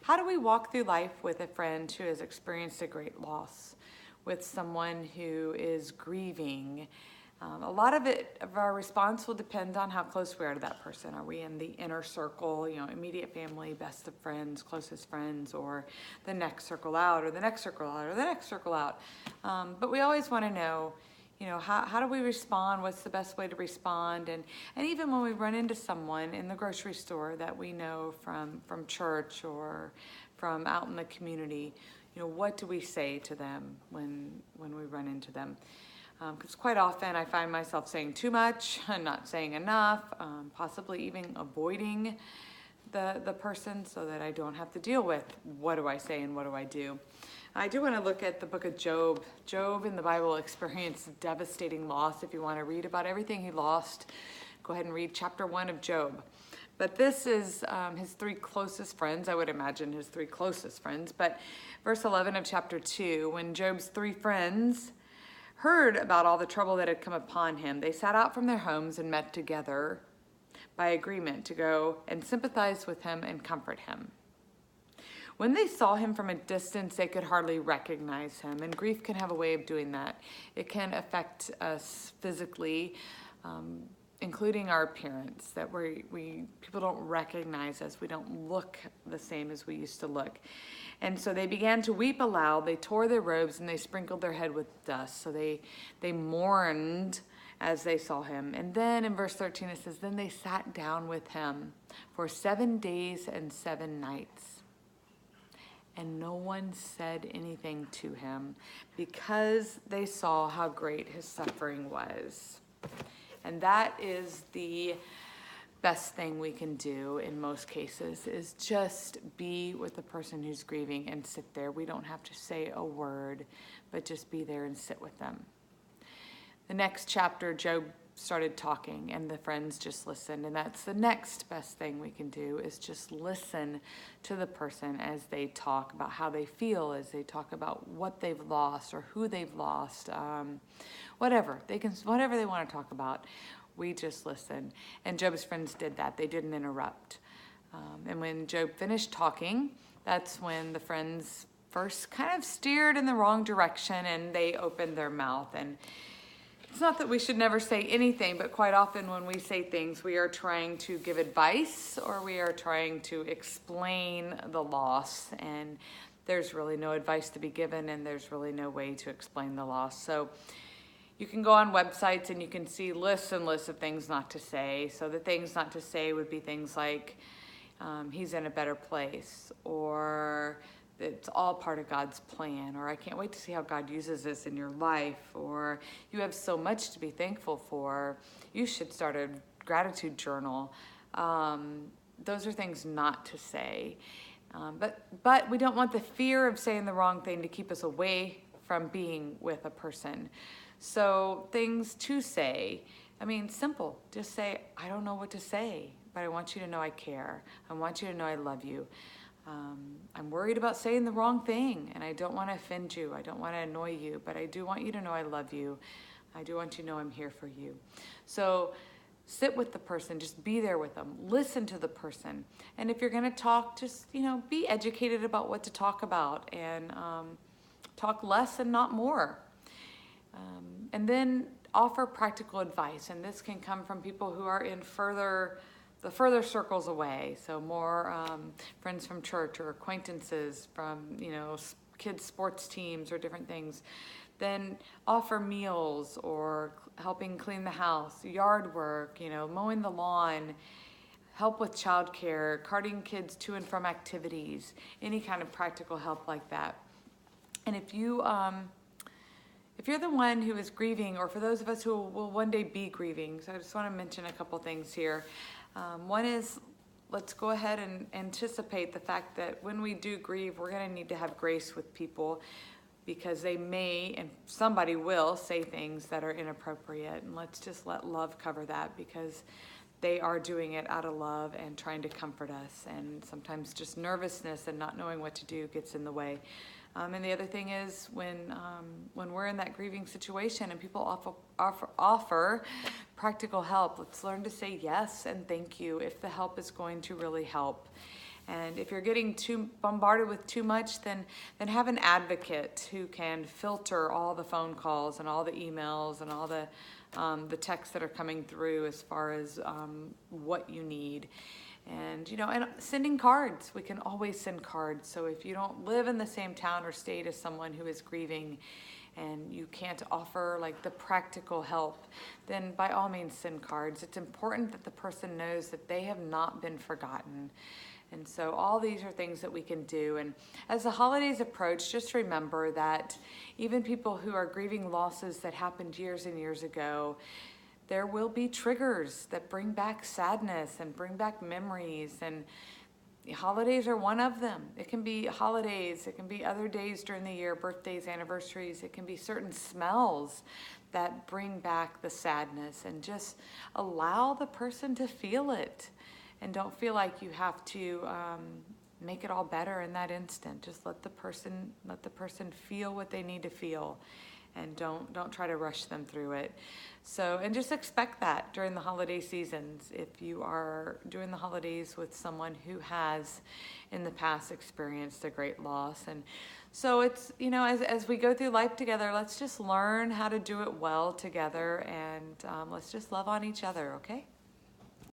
How do we walk through life with a friend who has experienced a great loss, with someone who is grieving? A lot of our response will depend on how close we are to that person. Are we in the inner circle, immediate family, best of friends, closest friends, or the next circle out, or the next circle out, or the next circle out? But we always want to know, how do we respond? What's the best way to respond? And even when we run into someone in the grocery store that we know from church or from out in the community, what do we say to them when we run into them? Because quite often I find myself saying too much and not saying enough, possibly even avoiding the person so that I don't have to deal with what do I say and what do I do. I do want to look at the book of Job. Job in the Bible experienced devastating loss. If you want to read about everything he lost, go ahead and read chapter 1 of Job. But this is his three closest friends, I would imagine his three closest friends. But verse 11 of chapter 2, when Job's three friends heard about all the trouble that had come upon him, they set out from their homes and met together by agreement to go and sympathize with him and comfort him. When they saw him from a distance, they could hardly recognize him, and grief can have a way of doing that. It can affect us physically, including our appearance, that people don't recognize us. We don't look the same as we used to look. And so they began to weep aloud. They tore their robes and they sprinkled their head with dust. So they mourned as they saw him. And then in verse 13 it says, then they sat down with him for 7 days and 7 nights. And no one said anything to him because they saw how great his suffering was. And that is the best thing we can do in most cases, is just be with the person who's grieving and sit there. We don't have to say a word, but just be there and sit with them. The next chapter, Job started talking and the friends just listened. And that's the next best thing we can do, is just listen to the person as they talk about how they feel, as they talk about what they've lost or who they've lost, whatever they want to talk about. We just listen. And Job's friends did that. They didn't interrupt. And when Job finished talking, that's when the friends first kind of steered in the wrong direction and they opened their mouth. And it's not that we should never say anything, but quite often when we say things, we are trying to give advice or we are trying to explain the loss. And there's really no advice to be given, and there's really no way to explain the loss. So you can go on websites and you can see lists and lists of things not to say. So the things not to say would be things like, he's in a better place, or it's all part of God's plan, or I can't wait to see how God uses this in your life, or you have so much to be thankful for, you should start a gratitude journal. Those are things not to say. But we don't want the fear of saying the wrong thing to keep us away from being with a person. So things to say, simple. Just say, I don't know what to say, but I want you to know I care. I want you to know I love you. I'm worried about saying the wrong thing, and I don't want to offend you. I don't want to annoy you, but I do want you to know I love you. I do want you to know I'm here for you. So sit with the person, just be there with them, listen to the person. And if you're going to talk, just, be educated about what to talk about, and talk less and not more. And then offer practical advice. And this can come from people who are in the further circles away. So more friends from church or acquaintances from, kids' sports teams or different things. Then offer meals or helping clean the house, yard work, mowing the lawn, help with childcare, carting kids to and from activities, any kind of practical help like that. And if you're the one who is grieving, or for those of us who will one day be grieving, so I just want to mention a couple things here. One is, let's go ahead and anticipate the fact that when we do grieve, we're going to need to have grace with people, because they may, and somebody will, say things that are inappropriate. And let's just let love cover that, because they are doing it out of love and trying to comfort us. And sometimes just nervousness and not knowing what to do gets in the way. And the other thing is when we're in that grieving situation and people offer practical help, let's learn to say yes and thank you if the help is going to really help. And if you're getting too bombarded with too much, then have an advocate who can filter all the phone calls and all the emails and all the texts that are coming through as far as what you need. And, and sending cards. We can always send cards. So if you don't live in the same town or state as someone who is grieving and you can't offer like the practical help, then by all means send cards. It's important that the person knows that they have not been forgotten. And so all these are things that we can do. And as the holidays approach, just remember that even people who are grieving losses that happened years and years ago, there will be triggers that bring back sadness and bring back memories, and holidays are one of them. It can be holidays, it can be other days during the year, birthdays, anniversaries, it can be certain smells that bring back the sadness, and just allow the person to feel it. And don't feel like you have to make it all better in that instant. Just let the person feel what they need to feel, and don't try to rush them through it. So, and just expect that during the holiday seasons if you are doing the holidays with someone who has in the past experienced a great loss. And so it's, as we go through life together, let's just learn how to do it well together, and let's just love on each other, okay?